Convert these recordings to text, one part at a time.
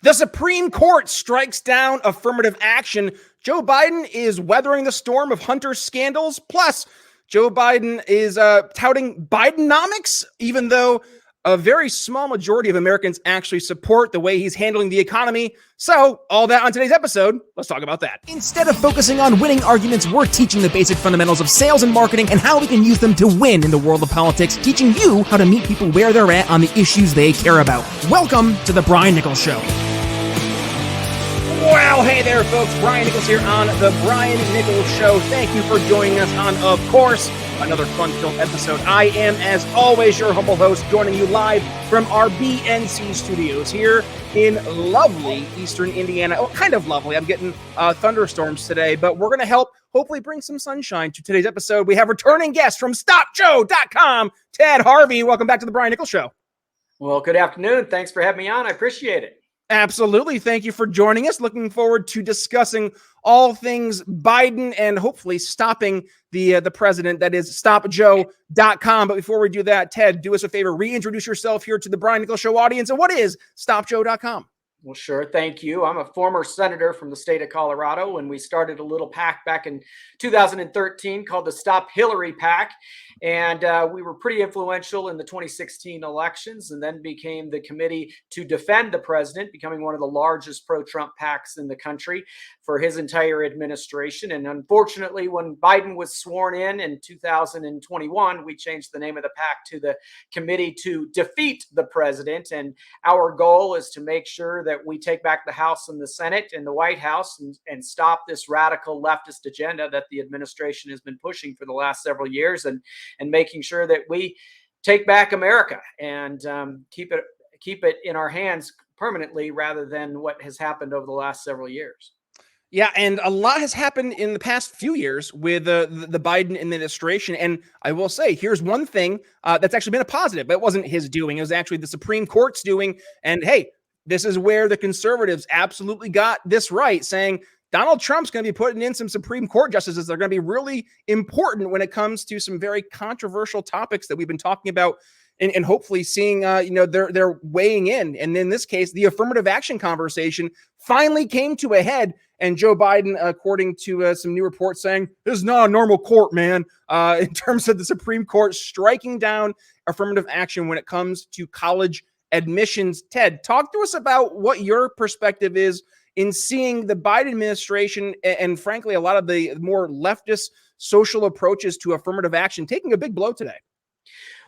The Supreme Court strikes down affirmative action. Joe Biden is weathering the storm of Hunter scandals. Plus, Joe Biden is touting Bidenomics, even though a very small majority of Americans actually support the way he's handling the economy. So, all that on today's episode. Let's talk about that. Instead of focusing on winning arguments, we're teaching the basic fundamentals of sales and marketing and how we can use them to win in the world of politics, teaching you how to meet people where they're at on the issues they care about. Welcome to The Brian Nichols Show. Well, hey there, folks. Brian Nichols here on The Brian Nichols Show. Thank you for joining us on, of course, another fun-filled episode. I am, as always, your humble host, joining you live from our BNC studios here in lovely Eastern Indiana. Oh, kind of lovely. I'm getting thunderstorms today, but we're going to help hopefully bring some sunshine to today's episode. We have returning guest from StopJoe.com, Ted Harvey. Welcome back to The Brian Nichols Show. Well, good afternoon. Thanks for having me on. I appreciate it. Absolutely. Thank you for joining us. Looking forward to discussing all things Biden and hopefully stopping the president. That is StopJoe.com. But before we do that, Ted, do us a favor. Reintroduce yourself here to the Brian Nichols Show audience. And what is StopJoe.com? Well, sure. Thank you. I'm a former senator from the state of Colorado, and we started a little PAC back in 2013 called the Stop Hillary PAC. And we were pretty influential in the 2016 elections, and then became the committee to defend the president, becoming one of the largest pro-Trump PACs in the country for his entire administration. And unfortunately, when Biden was sworn in 2021, we changed the name of the PAC to the Committee to Defeat the President. And our goal is to make sure that we take back the House and the Senate and the White House and stop this radical leftist agenda that the administration has been pushing for the last several years, and making sure that we take back America and keep it in our hands permanently, rather than what has happened over the last several years. Yeah, and a lot has happened in the past few years with the Biden administration. And I will say, here's one thing that's actually been a positive. It wasn't his doing. It was actually the Supreme Court's doing. And hey, this is where the conservatives absolutely got this right, saying Donald Trump's going to be putting in some Supreme Court justices. They're going to be really important when it comes to some very controversial topics that we've been talking about, and hopefully seeing, they're weighing in. And in this case, the affirmative action conversation finally came to a head. And Joe Biden, according to some new reports, saying this is not a normal court, man, in terms of the Supreme Court striking down affirmative action when it comes to college admissions. Ted, talk to us about what your perspective is in seeing the Biden administration and frankly, a lot of the more leftist social approaches to affirmative action taking a big blow today.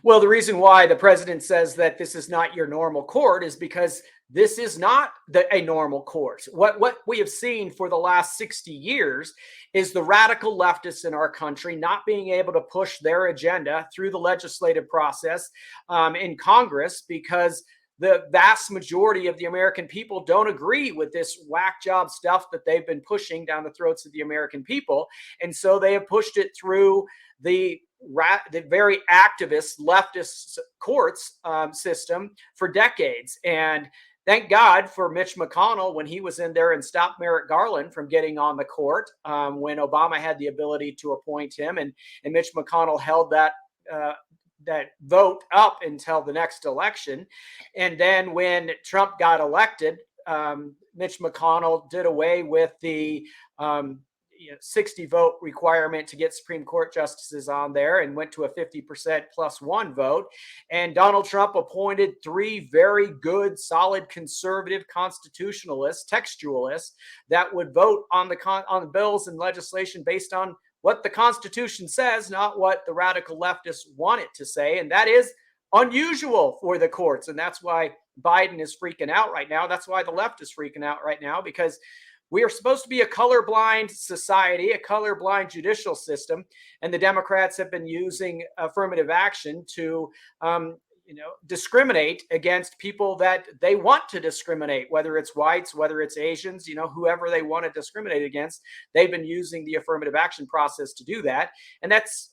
Well, the reason why the president says that this is not your normal court is because this is not a normal court. What we have seen for the last 60 years is the radical leftists in our country not being able to push their agenda through the legislative process in Congress, because the vast majority of the American people don't agree with this whack job stuff that they've been pushing down the throats of the American people. And so they have pushed it through the very activist leftist courts system for decades. And thank God for Mitch McConnell when he was in there and stopped Merrick Garland from getting on the court when Obama had the ability to appoint him. And Mitch McConnell held that vote up until the next election. And then when Trump got elected, Mitch McConnell did away with the 60 vote requirement to get Supreme Court justices on there and went to a 50% plus one vote. And Donald Trump appointed 3 very good, solid conservative constitutionalists, textualists, that would vote on the bills and legislation based on what the Constitution says, not what the radical leftists want it to say. And that is unusual for the courts. And that's why Biden is freaking out right now. That's why the left is freaking out right now, because we are supposed to be a colorblind society, a colorblind judicial system. And the Democrats have been using affirmative action to discriminate against people that they want to discriminate, whether it's whites, whether it's Asians, whoever they want to discriminate against. They've been using the affirmative action process to do that. And that's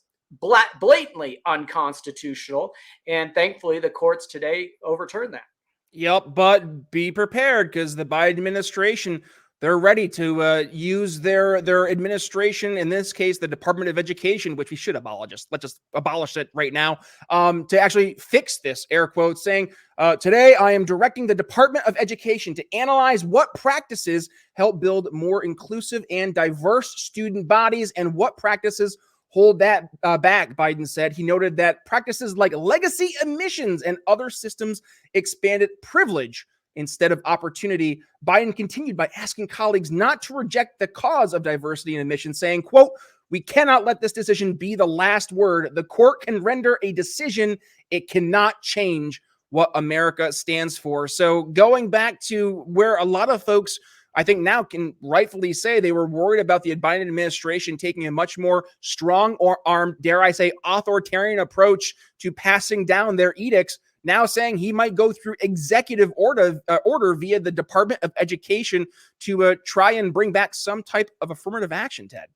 blatantly unconstitutional. And thankfully, the courts today overturned that. Yep, but be prepared, because the Biden administration They're ready to use their administration, in this case, the Department of Education, which we should abolish. Let's just abolish it right now, to actually fix this, air quotes, saying, today I am directing the Department of Education to analyze what practices help build more inclusive and diverse student bodies and what practices hold that back, Biden said. He noted that practices like legacy admissions and other systems expanded privilege instead of opportunity. Biden continued by asking colleagues not to reject the cause of diversity in admissions, saying, quote, "We cannot let this decision be the last word. The court can render a decision. It cannot change what America stands for." So going back to where a lot of folks, I think, now can rightfully say they were worried about the Biden administration taking a much more strong or armed, dare I say, authoritarian approach to passing down their edicts, now saying he might go through executive order via the Department of Education to try and bring back some type of affirmative action, Ted.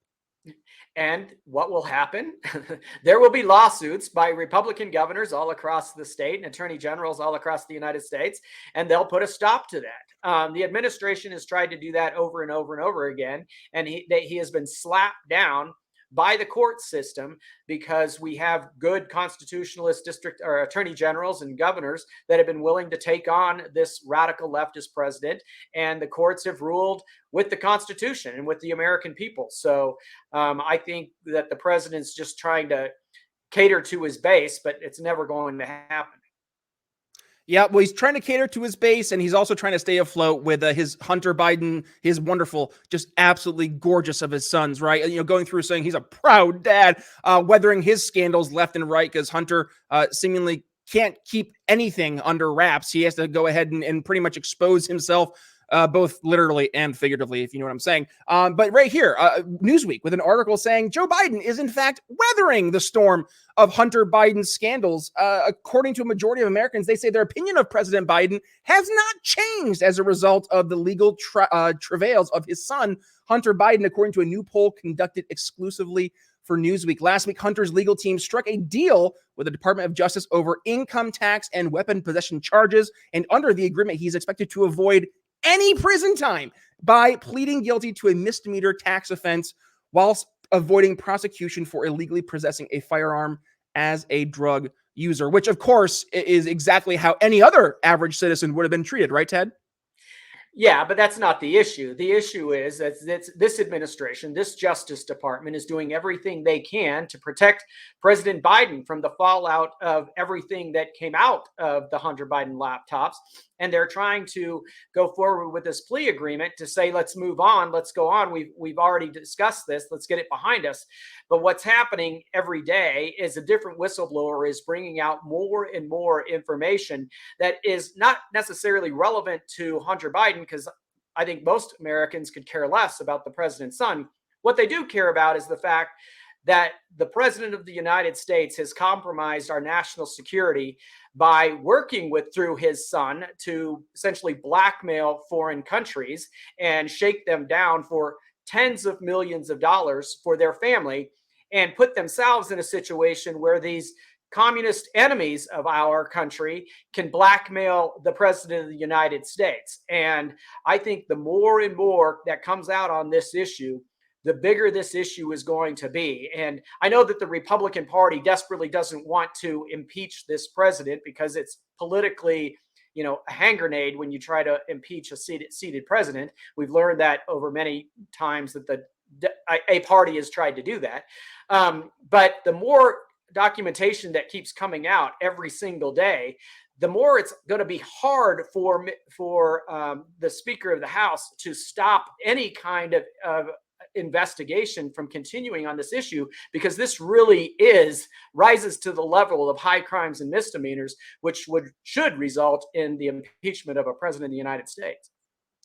And what will happen? There will be lawsuits by Republican governors all across the state and attorney generals all across the United States, and they'll put a stop to that. The administration has tried to do that over and over and over again, and he has been slapped down by the court system because we have good constitutionalist district or attorney generals and governors that have been willing to take on this radical leftist president, and the courts have ruled with the Constitution and with the American people. So I think that the president's just trying to cater to his base, but it's never going to happen. Yeah, well, he's trying to cater to his base, and he's also trying to stay afloat with his Hunter Biden, his wonderful, just absolutely gorgeous of his sons, right? You know, going through saying he's a proud dad, weathering his scandals left and right, because Hunter seemingly can't keep anything under wraps. He has to go ahead and pretty much expose himself, both literally and figuratively, if you know what I'm saying. But right here, Newsweek with an article saying Joe Biden is in fact weathering the storm of Hunter Biden's scandals. According to a majority of Americans, they say their opinion of President Biden has not changed as a result of the legal travails of his son, Hunter Biden, according to a new poll conducted exclusively for Newsweek. Last week, Hunter's legal team struck a deal with the Department of Justice over income tax and weapon possession charges. And under the agreement, he's expected to avoid any prison time by pleading guilty to a misdemeanor tax offense whilst avoiding prosecution for illegally possessing a firearm as a drug user, which of course is exactly how any other average citizen would have been treated, right, Ted? Yeah, but that's not the issue. The issue is that this administration, this Justice Department, is doing everything they can to protect President Biden from the fallout of everything that came out of the Hunter Biden laptops. And they're trying to go forward with this plea agreement to say, let's move on, let's go on. We've already discussed this, let's get it behind us. But what's happening every day is a different whistleblower is bringing out more and more information that is not necessarily relevant to Hunter Biden, because I think most Americans could care less about the president's son. What they do care about is the fact that the president of the United States has compromised our national security by working through his son to essentially blackmail foreign countries and shake them down for tens of millions of dollars for their family, and put themselves in a situation where these communist enemies of our country can blackmail the president of the United States. And I think the more and more that comes out on this issue, the bigger this issue is going to be. And I know that the Republican Party desperately doesn't want to impeach this president because it's politically, a hand grenade when you try to impeach a seated president. We've learned that over many times that a party has tried to do that. But the more documentation that keeps coming out every single day, the more it's going to be hard for the Speaker of the House to stop any kind of investigation from continuing on this issue, because this really rises to the level of high crimes and misdemeanors, which should result in the impeachment of a president of the United States.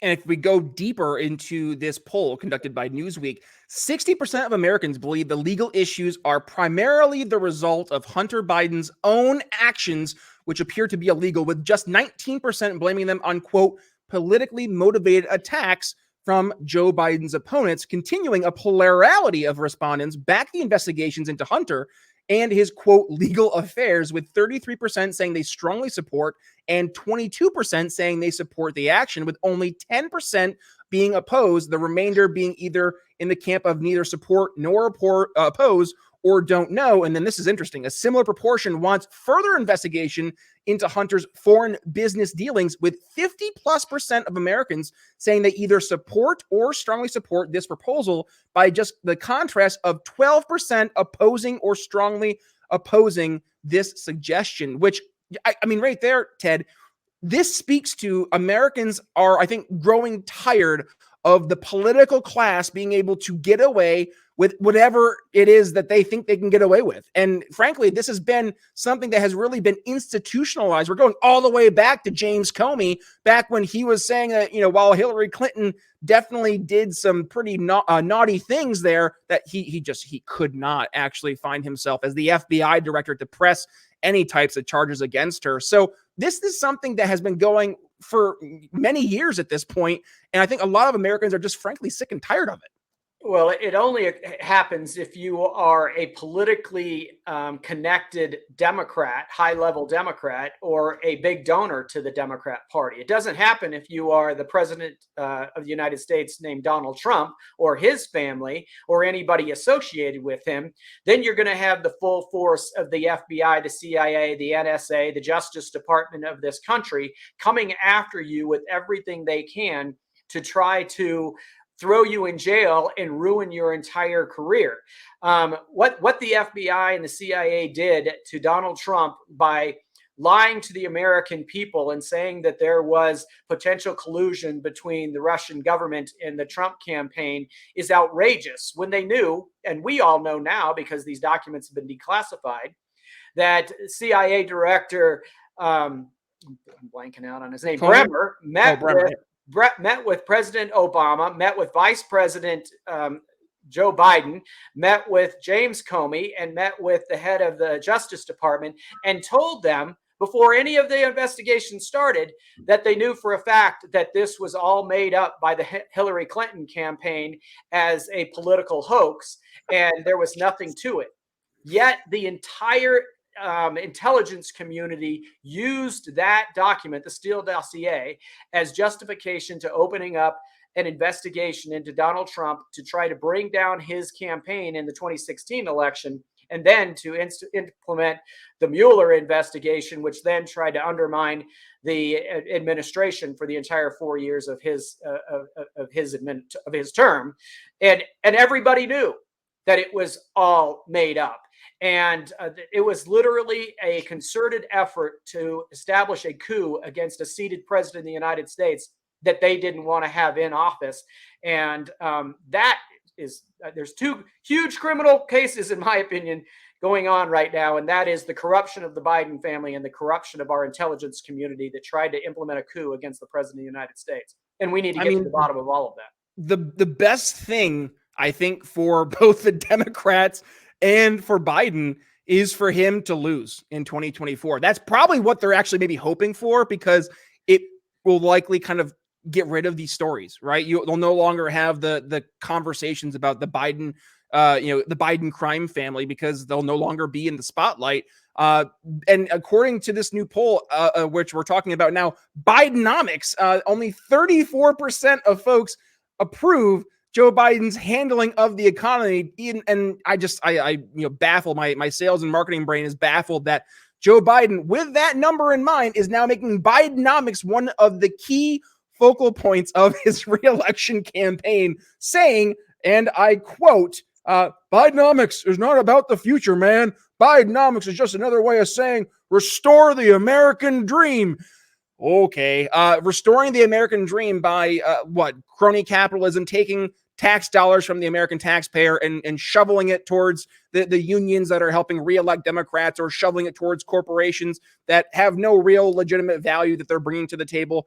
And if we go deeper into this poll conducted by Newsweek, 60% of Americans believe the legal issues are primarily the result of Hunter Biden's own actions, which appear to be illegal, with just 19% blaming them on, quote, politically motivated attacks from Joe Biden's opponents. Continuing, a plurality of respondents back the investigations into Hunter and his, quote, legal affairs, with 33% saying they strongly support and 22% saying they support the action, with only 10% being opposed, the remainder being either in the camp of neither support nor oppose or don't know. And then this is interesting. A similar proportion wants further investigation into Hunter's foreign business dealings, with 50+% of Americans saying they either support or strongly support this proposal, by just the contrast of 12% opposing or strongly opposing this suggestion, which I mean, right there, Ted, this speaks to Americans are, I think, growing tired of the political class being able to get away with whatever it is that they think they can get away with. And frankly, this has been something that has really been institutionalized. We're going all the way back to James Comey, back when he was saying that, while Hillary Clinton definitely did some pretty naughty things there, that he could not actually find himself as the FBI director to press any types of charges against her. So this is something that has been going for many years at this point, and I think a lot of Americans are just frankly sick and tired of it. Well, it only happens if you are a politically connected Democrat, high-level Democrat, or a big donor to the Democrat Party. It doesn't happen if you are the president of the United States named Donald Trump, or his family, or anybody associated with him. Then you're going to have the full force of the FBI, the CIA, the NSA, the Justice Department of this country coming after you with everything they can to try to throw you in jail and ruin your entire career. What the FBI and the CIA did to Donald Trump by lying to the American people and saying that there was potential collusion between the Russian government and the Trump campaign is outrageous, when they knew, and we all know now because these documents have been declassified, that CIA director, I'm blanking out on his name, Bremer, met with President Obama, met with Vice President Joe Biden, met with James Comey, and met with the head of the Justice Department, and told them before any of the investigation started that they knew for a fact that this was all made up by the Hillary Clinton campaign as a political hoax, and there was nothing to it. Yet the entire intelligence community used that document, the Steele dossier, as justification to opening up an investigation into Donald Trump to try to bring down his campaign in the 2016 election, and then to implement the Mueller investigation, which then tried to undermine the administration for the entire 4 years of his term, and everybody knew that it was all made up. And it was literally a concerted effort to establish a coup against a seated president of the United States that they didn't want to have in office. And that is, there's two huge criminal cases, in my opinion, going on right now. And that is the corruption of the Biden family and the corruption of our intelligence community that tried to implement a coup against the president of the United States. And we need to get to the bottom of all of that. The best thing, I think, for both the Democrats and for Biden is for him to lose in 2024. That's probably what they're actually maybe hoping for, because it will likely kind of get rid of these stories, right? They'll no longer have the conversations about the Biden, the Biden crime family, because they'll no longer be in the spotlight. And according to this new poll, which we're talking about now, Bidenomics, only 34% of folks approve Joe Biden's handling of the economy. And I baffled, my sales and marketing brain is baffled that Joe Biden, with that number in mind, is now making Bidenomics one of the key focal points of his reelection campaign, saying, and I quote, Bidenomics is not about the future, man. Bidenomics is just another way of saying restore the American dream. Okay. Restoring the American dream by crony capitalism, taking tax dollars from the American taxpayer and shoveling it towards the unions that are helping reelect Democrats, or shoveling it towards corporations that have no real legitimate value that they're bringing to the table.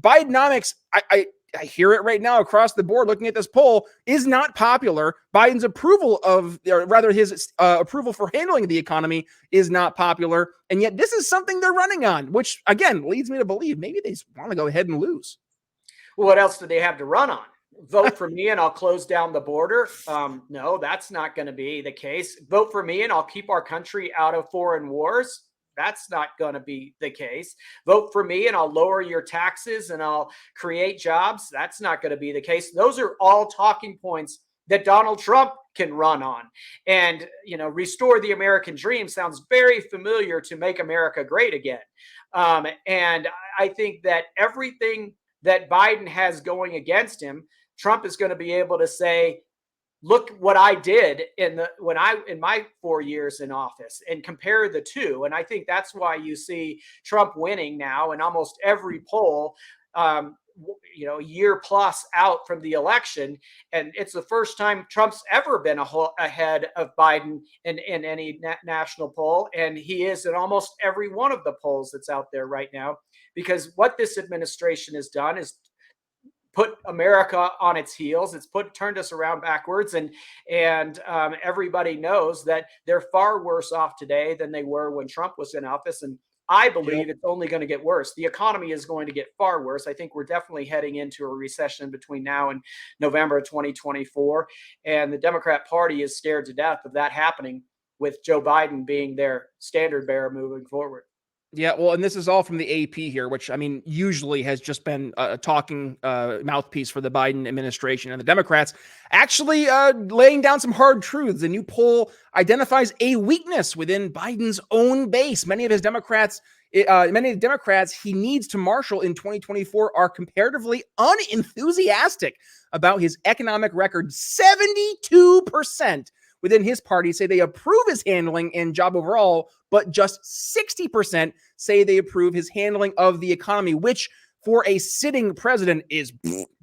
Bidenomics, I hear it right now across the board, looking at this poll, is not popular. Biden's approval his approval for handling the economy is not popular. And yet this is something they're running on, which again leads me to believe maybe they just want to go ahead and lose. Well, what else do they have to run on? Vote for me and I'll close down the border. No, that's not going to be the case. Vote for me and I'll keep our country out of foreign wars. That's not going to be the case. Vote for me and I'll lower your taxes and I'll create jobs. That's not going to be the case. Those are all talking points that Donald Trump can run on. And, restore the American dream sounds very familiar to make America great again. And I think that everything that Biden has going against him, Trump is going to be able to say, look what I did in my 4 years in office, and compare the two. And I think that's why you see Trump winning now in almost every poll, a year plus out from the election. And it's the first time Trump's ever been ahead of Biden in any national poll. And he is in almost every one of the polls that's out there right now, because what this administration has done is put America on its heels. It's turned us around backwards, and everybody knows that they're far worse off today than they were when Trump was in office. And I believe it's only going to get worse. The economy is going to get far worse. I think we're definitely heading into a recession between now and November 2024. And the Democrat Party is scared to death of that happening, with Joe Biden being their standard bearer moving forward. Yeah, well, and this is all from the AP here, which, I mean, usually has just been a talking mouthpiece for the Biden administration, and the Democrats actually laying down some hard truths. The new poll identifies a weakness within Biden's own base. Many of the Democrats he needs to marshal in 2024 are comparatively unenthusiastic about his economic record. 72% within his party say they approve his handling and job overall, but just 60% say they approve his handling of the economy, which for a sitting president is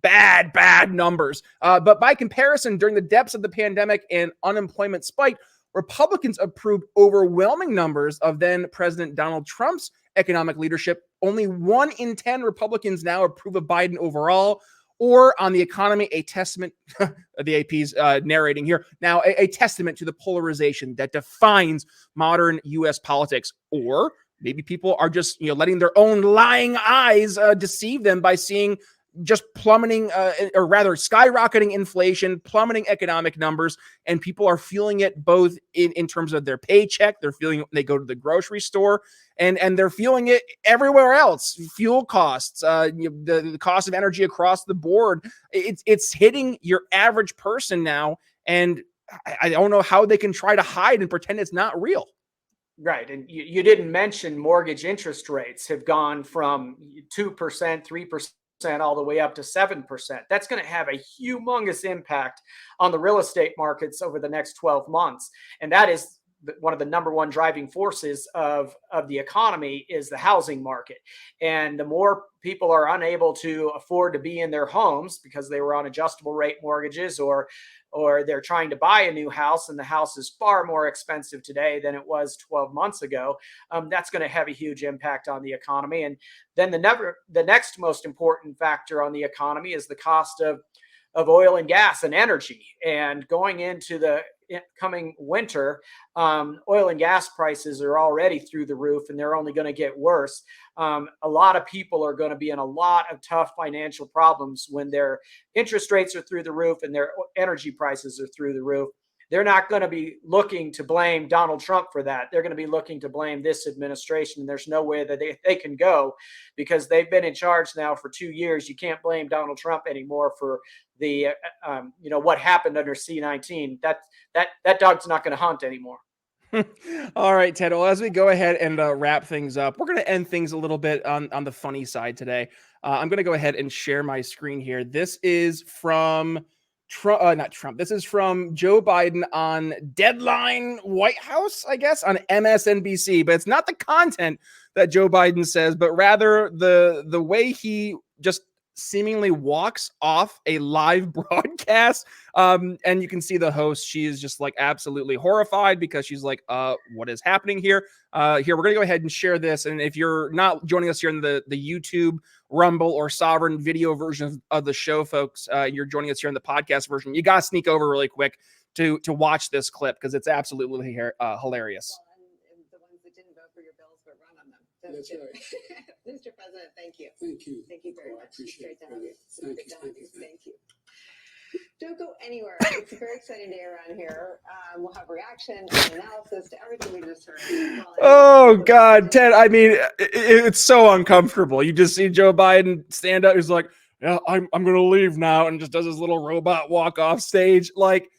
bad numbers. But by comparison, during the depths of the pandemic and unemployment spike, Republicans approved overwhelming numbers of then President Donald Trump's economic leadership. Only 1 in 10 Republicans now approve of Biden overall. Or on the economy, a testament, the AP's narrating here, now a testament to the polarization that defines modern U.S. politics. Or maybe people are just letting their own lying eyes deceive them by seeing just plummeting, or rather skyrocketing inflation, plummeting economic numbers, and people are feeling it both in terms of their paycheck. They're feeling it when they go to the grocery store, and they're feeling it everywhere else. Fuel costs, the cost of energy across the board. It's hitting your average person now, and I don't know how they can try to hide and pretend it's not real. Right. And you didn't mention mortgage interest rates have gone from 2%, 3%, all the way up to 7%. That's going to have a humongous impact on the real estate markets over the next 12 months. And that is one of the number one driving forces of the economy, is the housing market. And the more people are unable to afford to be in their homes because they were on adjustable rate mortgages, or they're trying to buy a new house and the house is far more expensive today than it was 12 months ago, that's going to have a huge impact on the economy. And then the next most important factor on the economy is the cost of oil and gas and energy. And going into the coming winter, oil and gas prices are already through the roof, and they're only going to get worse. A lot of people are going to be in a lot of tough financial problems when their interest rates are through the roof and their energy prices are through the roof. They're not going to be looking to blame Donald Trump for that. They're going to be looking to blame this administration. There's no way that they can go, because they've been in charge now for 2 years. You can't blame Donald Trump anymore for the what happened under C-19. That dog's not going to hunt anymore. All right, Ted. Well, as we go ahead and wrap things up, we're going to end things a little bit on the funny side today. I'm going to go ahead and share my screen here. This is from not Trump. This is from Joe Biden on Deadline White House, I guess, on MSNBC. But it's not the content that Joe Biden says, but rather the way he just seemingly walks off a live broadcast. And you can see the host. She is just like absolutely horrified, because she's like, what is happening here? Here, we're going to go ahead and share this. And if you're not joining us here in the YouTube, Rumble, or Sovereign video version of the show, folks, you're joining us here in the podcast version, you got to sneak over really quick to watch this clip, because it's absolutely hilarious. And the ones that didn't vote for your bills, but run on them. That's right. Mr. President, thank you. Thank you. Thank you very much. I appreciate It's great to have you. Thank you. Thank you. Don't go anywhere. anywhere. It's a very exciting day around here. We'll have reaction and analysis to everything we just heard. Oh God, Ted. I mean, it's so uncomfortable. You just see Joe Biden stand up. He's like, "Yeah, I'm going to leave now," and just does his little robot walk off stage. Like,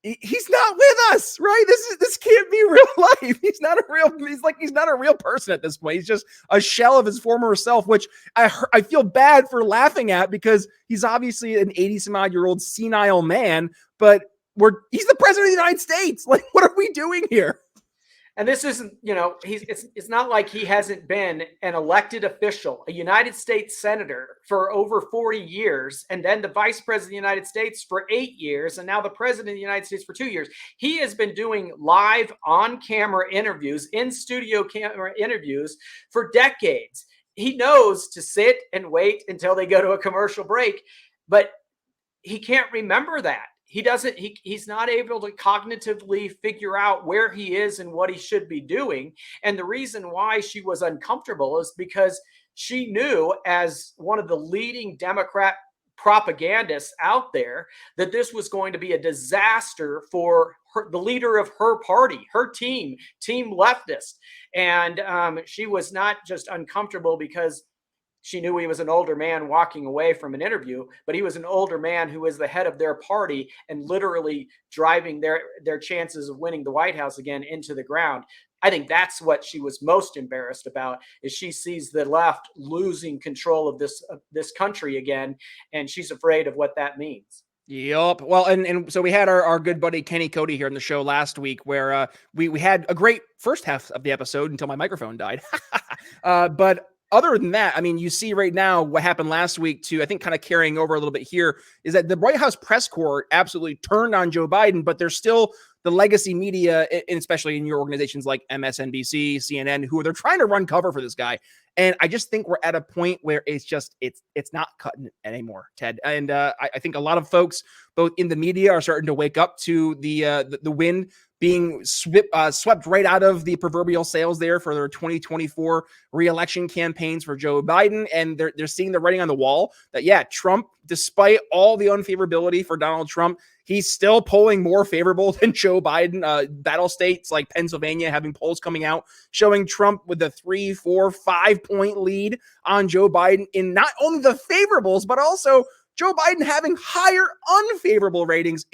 he's not with us, right? This can't be real life. He's not a real person at this point. He's just a shell of his former self, which I feel bad for laughing at, because he's obviously an 80-some-odd-year-old senile man, but he's the president of the United States. Like, what are we doing here? And this isn't, it's not like he hasn't been an elected official, a United States senator for over 40 years, and then the vice president of the United States for 8 years, and now the president of the United States for 2 years. He has been doing live on-camera interviews, in-studio camera interviews for decades. He knows to sit and wait until they go to a commercial break, but he can't remember that. He's not able to cognitively figure out where he is and what he should be doing. And the reason why she was uncomfortable is because she knew, as one of the leading Democrat propagandists out there, that this was going to be a disaster for the leader of her party, her team leftist. And she was not just uncomfortable because she knew he was an older man walking away from an interview, but he was an older man who was the head of their party and literally driving their chances of winning the White House again into the ground. I think that's what she was most embarrassed about, is she sees the left losing control of this country again, and she's afraid of what that means. Yep. Well, and so we had our good buddy Kenny Cody here on the show last week, where we had a great first half of the episode until my microphone died. But other than that, I mean, you see right now what happened last week too, I think kind of carrying over a little bit here, is that the White House press corps absolutely turned on Joe Biden, but there's still the legacy media, and especially in your organizations like MSNBC, CNN, who they're trying to run cover for this guy. And I just think we're at a point where it's not cutting it anymore, Ted. And I think a lot of folks, both in the media, are starting to wake up to the wind being swept right out of the proverbial sails there for their 2024 re-election campaigns for Joe Biden. And they're seeing the writing on the wall that, yeah, Trump, despite all the unfavorability for Donald Trump, he's still polling more favorable than Joe Biden. Battle states like Pennsylvania having polls coming out showing Trump with a 3, 4, 5 point lead on Joe Biden in not only the favorables, but also Joe Biden having higher unfavorable ratings.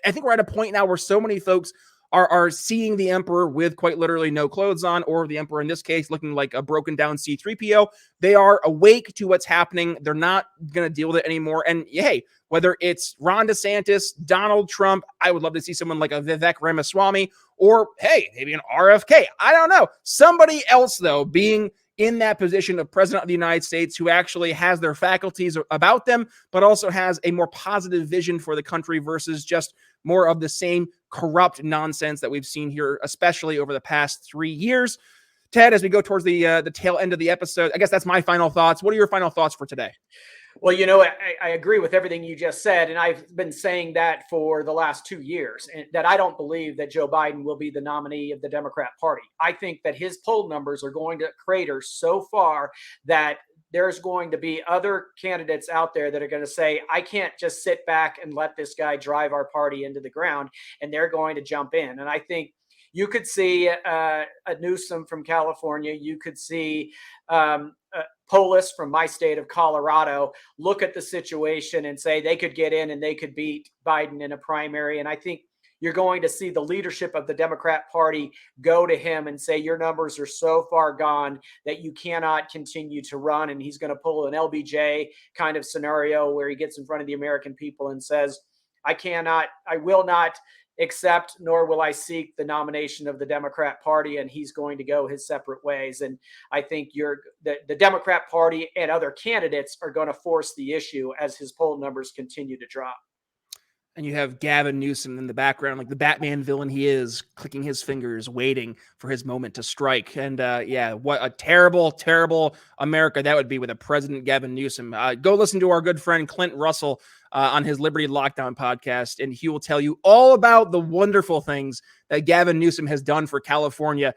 I think we're at a point now where so many folks are seeing the emperor with quite literally no clothes on, or the emperor in this case looking like a broken down C-3PO. They are awake to what's happening. They're not going to deal with it anymore. And hey, whether it's Ron DeSantis, Donald Trump, I would love to see someone like a Vivek Ramaswamy, or hey, maybe an RFK. I don't know. Somebody else, though, being in that position of president of the United States, who actually has their faculties about them, but also has a more positive vision for the country versus just more of the same corrupt nonsense that we've seen here, especially over the past 3 years. Ted, as we go towards the tail end of the episode, I guess that's my final thoughts. What are your final thoughts for today? Well, I agree with everything you just said, and I've been saying that for the last 2 years, and that I don't believe that Joe Biden will be the nominee of the Democrat Party. I think that his poll numbers are going to crater so far that there's going to be other candidates out there that are going to say, I can't just sit back and let this guy drive our party into the ground, and they're going to jump in. And I think you could see a Newsom from California. You could see Polis from my state of Colorado look at the situation and say they could get in and they could beat Biden in a primary. And I think you're going to see the leadership of the Democrat Party go to him and say, your numbers are so far gone that you cannot continue to run. And he's going to pull an LBJ kind of scenario where he gets in front of the American people and says, I will not accept, nor will I seek the nomination of the Democrat Party, and he's going to go his separate ways. And I think the Democrat Party and other candidates are going to force the issue as his poll numbers continue to drop. And you have Gavin Newsom in the background, like the Batman villain he is, clicking his fingers, waiting for his moment to strike. And yeah, what a terrible, terrible America that would be with a President Gavin Newsom. Go listen to our good friend Clint Russell on his Liberty Lockdown podcast, and he will tell you all about the wonderful things that Gavin Newsom has done for California.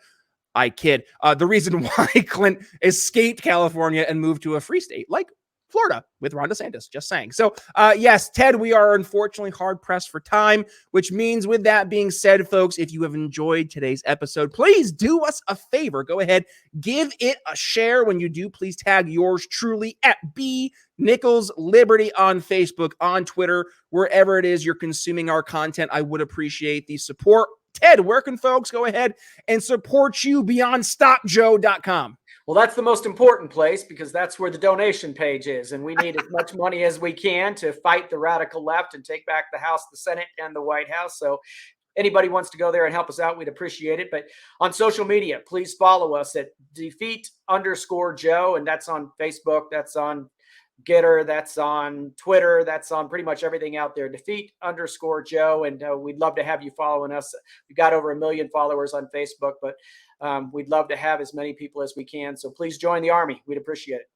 I kid. The reason why Clint escaped California and moved to a free state like Florida with Ron DeSantis. Just saying. So, yes, Ted, we are unfortunately hard pressed for time, which means with that being said, folks, if you have enjoyed today's episode, please do us a favor. Go ahead, give it a share. When you do, please tag yours truly at B Nichols Liberty on Facebook, on Twitter, wherever it is you're consuming our content. I would appreciate the support. Ted, where can folks go ahead and support you beyond stopjoe.com? Well, that's the most important place because that's where the donation page is. And we need as much money as we can to fight the radical left and take back the House, the Senate, and the White House. So anybody wants to go there and help us out, we'd appreciate it. But on social media, please follow us at defeat_Joe. And that's on Facebook. That's on Getter, that's on Twitter, that's on pretty much everything out there. Defeat_Joe, and we'd love to have you following us. We've got over 1 million followers on Facebook, but we'd love to have as many people as we can. So please join the army. We'd appreciate it.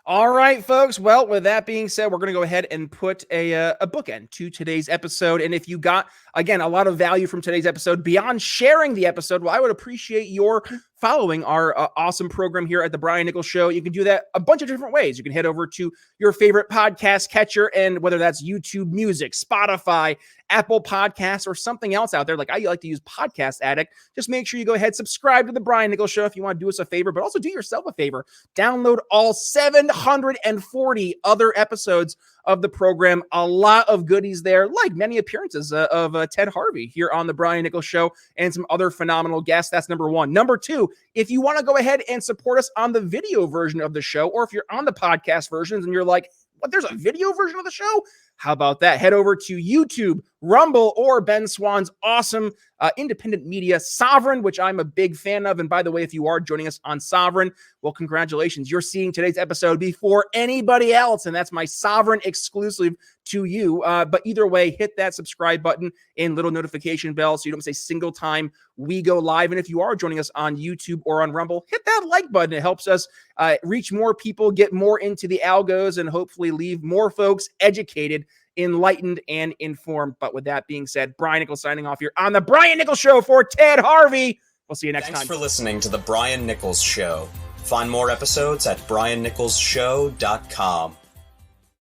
All right, folks. Well, with that being said, we're going to go ahead and put a bookend to today's episode. And if you got, again, a lot of value from today's episode beyond sharing the episode, well, I would appreciate your following our awesome program here at the Brian Nichols Show. You can do that a bunch of different ways. You can head over to your favorite podcast catcher, and whether that's YouTube Music, Spotify, Apple Podcasts, or something else out there, like I like to use Podcast Addict, just make sure you go ahead, subscribe to the Brian Nichols Show if you want to do us a favor, but also do yourself a favor. Download all 740 other episodes of the program. A lot of goodies there, like many appearances of Ted Harvey here on the Brian Nichols Show and some other phenomenal guests. That's number one. Number two, if you want to go ahead and support us on the video version of the show, or if you're on the podcast versions and you're like, what, there's a video version of the show? How about that? Head over to YouTube, Rumble, or Ben Swan's awesome independent media, Sovereign, which I'm a big fan of. And by the way, if you are joining us on Sovereign, well, congratulations. You're seeing today's episode before anybody else, and that's my Sovereign exclusive to you. But either way, hit that subscribe button and little notification bell so you don't miss a single time we go live. And if you are joining us on YouTube or on Rumble, hit that like button. It helps us reach more people, get more into the algos, and hopefully leave more folks educated, enlightened, and informed. But with that being said, Brian Nichols signing off here on the Brian Nichols Show for Ted Harvey. We'll see you next time. Thanks for listening to the Brian Nichols Show. Find more episodes at briannicholsshow.com.